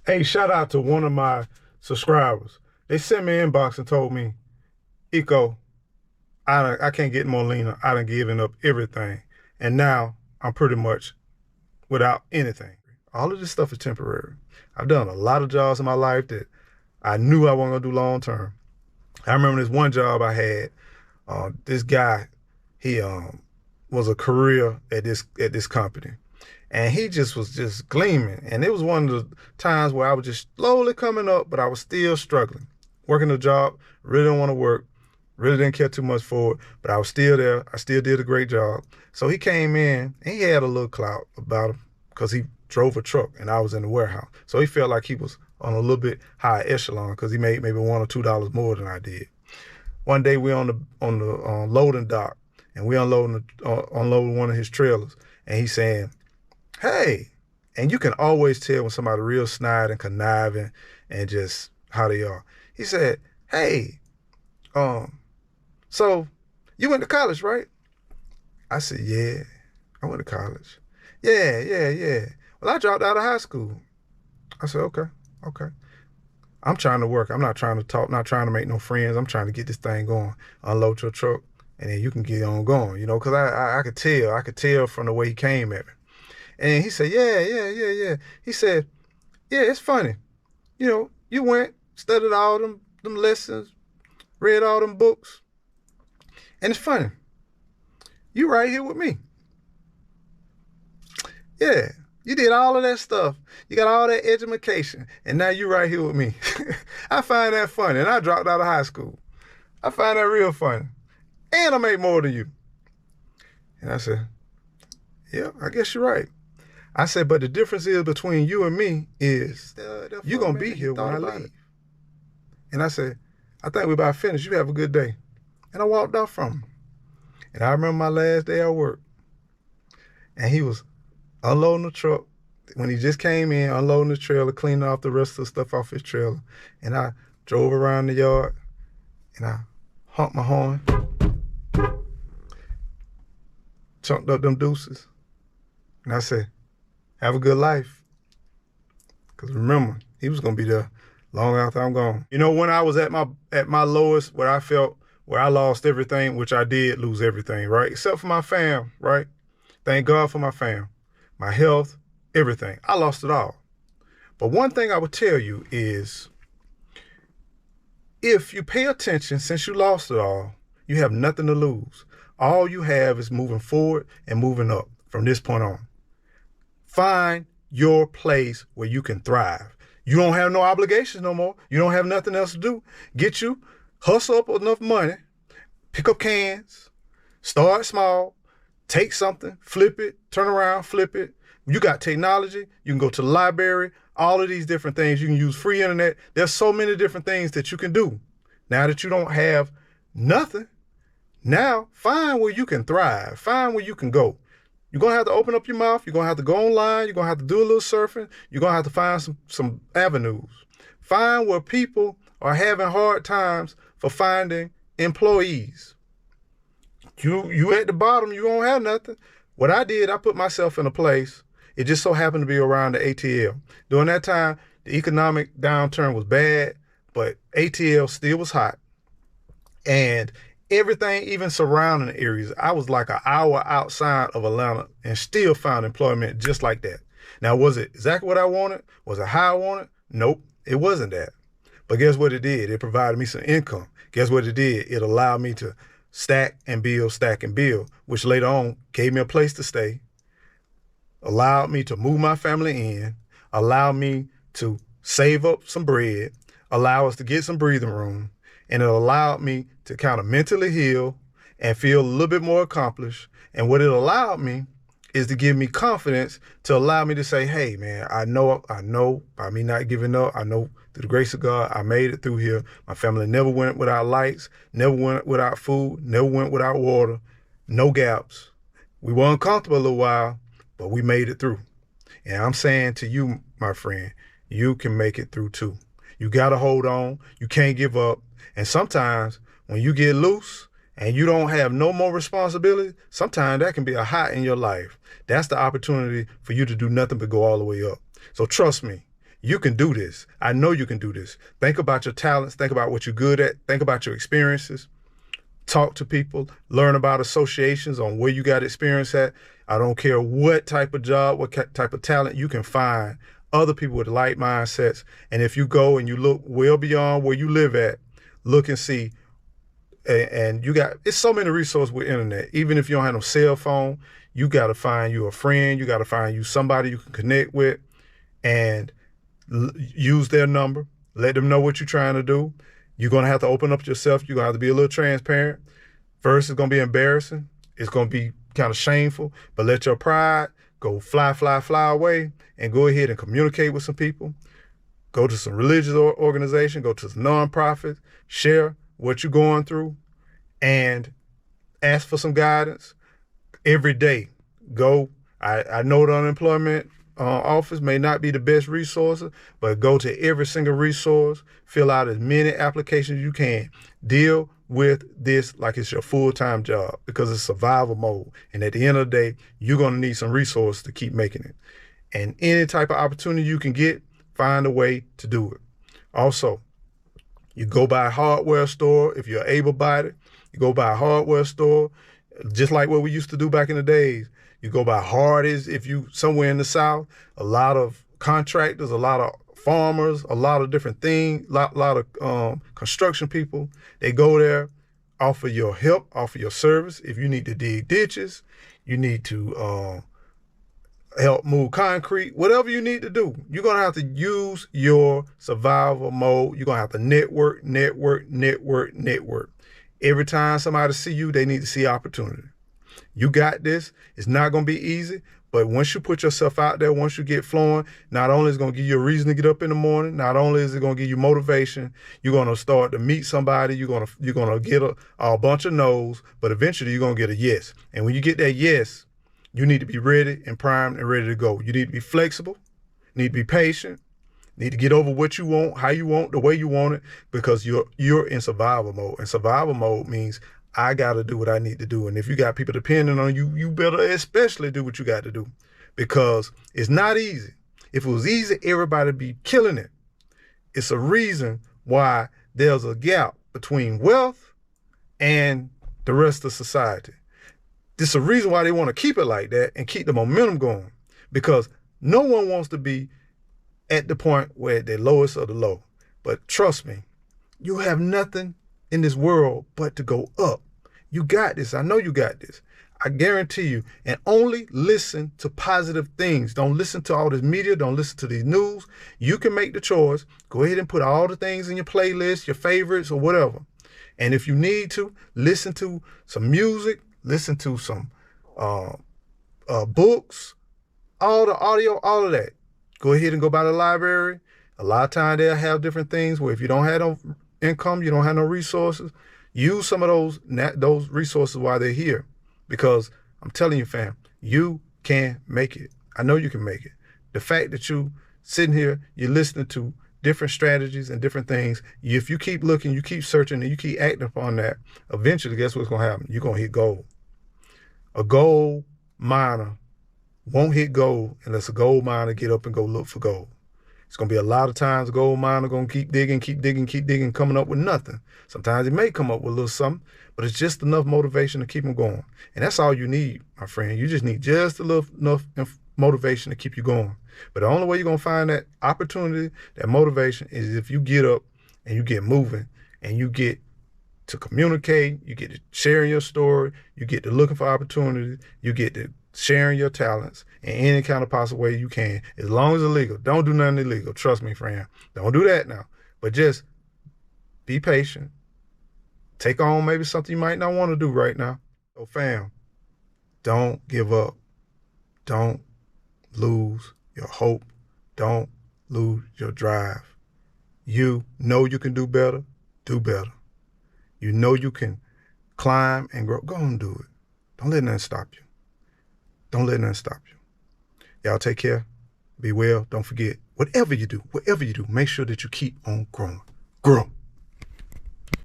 Hey, shout out to one of my subscribers. They sent me an inbox and told me, Eco, I can't get more leaner. I done given up everything. And now I'm pretty much without anything. All of this stuff is temporary. I've done a lot of jobs in my life that I knew I wasn't gonna do long term. I remember this one job I had. This guy, he was a career at this company, and he just was just gleaming. And it was one of the times where I was just slowly coming up, but I was still struggling, working a job. Really didn't want to work. Really didn't care too much for it, but I was still there. I still did a great job. So he came in, and he had a little clout about him because he drove a truck, and I was in the warehouse. So he felt like he was on a little bit higher echelon because he made maybe $1 or $2 more than I did. One day we on the loading dock, and we unloading one of his trailers, and he's saying, "Hey," and you can always tell when somebody real snide and conniving and just how they are. He said, "Hey, so you went to college, right?" I said, "Yeah, I went to college." Yeah. Well, I dropped out of high school. I said, okay. I'm trying to work. I'm not trying to talk, not trying to make no friends. I'm trying to get this thing going. Unload your truck, and then you can get on going, because I could tell from the way he came at me. And he said, yeah. He said, "Yeah, it's funny. You went, studied all them lessons, read all them books, and it's funny. You right here with me. Yeah, you did all of that stuff. You got all that education, and now you right here with me." I find that funny, and I dropped out of high school. I find that real funny. And I make more than you. And I said, "Yeah, I guess you're right." I said, "But the difference is between you and me is you're going to be here when I leave." And I said, "I think we're about finished. You have a good day." And I walked off from him. And I remember my last day at work. And he was unloading the truck. When he just came in, unloading the trailer, cleaning off the rest of the stuff off his trailer. And I drove around the yard, and I honked my horn, chunked up them deuces. And I said, "Have a good life." Because remember, he was going to be there long after I'm gone. When I was at my lowest, where I lost everything, which I did lose everything, right? Except for my fam, right? Thank God for my fam. My health, everything. I lost it all. But one thing I would tell you is, if you pay attention, since you lost it all, you have nothing to lose. All you have is moving forward and moving up from this point on. Find your place where you can thrive. You don't have no obligations no more. You don't have nothing else to do. Hustle up enough money, pick up cans, start small, take something, flip it, turn around, flip it. You got technology. You can go to the library, all of these different things. You can use free internet. There's so many different things that you can do. Now that you don't have nothing, now find where you can thrive. Find where you can go. You're going to have to open up your mouth. You're going to have to go online. You're going to have to do a little surfing. You're going to have to find some avenues. Find where people are having hard times for finding employees. You at the bottom, you don't have nothing. What I did, I put myself in a place. It just so happened to be around the ATL. During that time, the economic downturn was bad, but ATL still was hot. And everything, even surrounding the areas, I was like an hour outside of Atlanta and still found employment just like that. Now, was it exactly what I wanted? Was it how I wanted? Nope, it wasn't that. But guess what it did? It provided me some income. Guess what it did? It allowed me to stack and build, which later on gave me a place to stay, allowed me to move my family in, allowed me to save up some bread, allow us to get some breathing room, and it allowed me to kind of mentally heal and feel a little bit more accomplished. And what it allowed me is to give me confidence to allow me to say, "Hey, man, I know by me not giving up, I know through the grace of God, I made it through here. My family never went without lights, never went without food, never went without water, no gaps. We were uncomfortable a little while, but we made it through." And I'm saying to you, my friend, you can make it through too. You got to hold on. You can't give up. And sometimes when you get loose and you don't have no more responsibility, sometimes that can be a high in your life. That's the opportunity for you to do nothing but go all the way up. So trust me, You can do this. I know you can do this. Think about your talents. Think about what you're good at. Think about your experiences. Talk to people. Learn about associations on where you got experience at. I don't care what type of job, what type of talent, you can find other people with like mindsets. And if you go and you look well beyond where you live at, look and see. And you got, it's so many resources with internet. Even if you don't have no cell phone, you got to find you a friend. You got to find you somebody you can connect with and use their number. Let them know what you're trying to do. You're going to have to open up yourself. You're going to have to be a little transparent. First, it's going to be embarrassing. It's going to be kind of shameful, but let your pride go fly, fly, fly away and go ahead and communicate with some people. Go to some religious organization, go to some nonprofits, share what you're going through and ask for some guidance every day. Go. I know the unemployment office may not be the best resources, but go to every single resource, fill out as many applications as you can. Deal with this like it's your full-time job because it's survival mode. And at the end of the day, you're going to need some resources to keep making it. And any type of opportunity you can get, find a way to do it. Also, you go by a hardware store. If you're able-bodied, you go by a hardware store, just like what we used to do back in the days. You go by Hardee's. If you somewhere in the South, a lot of contractors, a lot of farmers, a lot of different things, a lot of construction people, they go there, offer your help, offer your service. If you need to dig ditches, you need to help move concrete, whatever you need to do, you're going to have to use your survival mode. You're going to have to network. Every time somebody see you, they need to see opportunity. You got this. It's not going to be easy, but once you put yourself out there, once you get flowing, not only is it going to give you a reason to get up in the morning, not only is it going to give you motivation, you're going to start to meet somebody, you're going to get a bunch of no's, but eventually you're going to get a yes. And when you get that yes, you need to be ready and primed and ready to go. You need to be flexible, need to be patient, need to get over what you want, how you want, the way you want it, because you're in survival mode. And survival mode means I got to do what I need to do. And if you got people depending on you, you better especially do what you got to do because it's not easy. If it was easy, everybody would be killing it. It's a reason why there's a gap between wealth and the rest of society. This is a reason why they want to keep it like that and keep the momentum going because no one wants to be at the point where they're lowest of the low. But trust me, you have nothing in this world but to go up. You got this. I know you got this. I guarantee you. And only listen to positive things. Don't listen to all this media. Don't listen to these news. You can make the choice. Go ahead and put all the things in your playlist, your favorites or whatever. And if you need to, listen to some music, listen to some books, all the audio, all of that. Go ahead and go by the library. A lot of times they'll have different things where if you don't have no income, you don't have no resources, use some of those resources while they're here. Because I'm telling you, fam, you can make it. I know you can make it. The fact that you sitting here, you're listening to different strategies and different things, if you keep looking, you keep searching, and you keep acting upon that, eventually, guess what's going to happen? You're going to hit gold. A gold miner won't hit gold unless a gold miner get up and go look for gold. It's going to be a lot of times a gold miner going to keep digging, coming up with nothing. Sometimes it may come up with a little something, but it's just enough motivation to keep them going. And that's all you need, my friend. You just need just enough motivation to keep you going. But the only way you're going to find that opportunity, that motivation, is if you get up and you get moving and you get to communicate, you get to sharing your story, you get to looking for opportunities, you get to sharing your talents in any kind of possible way you can, as long as it's legal. Don't do nothing illegal. Trust me, friend. Don't do that now. But just be patient. Take on maybe something you might not want to do right now. So fam, don't give up. Don't lose your hope. Don't lose your drive. You know you can do better. Do better. You know you can climb and grow. Go and do it. Don't let nothing stop you. Don't let nothing stop you. Y'all take care. Be well. Don't forget, whatever you do, make sure that you keep on growing. Grow.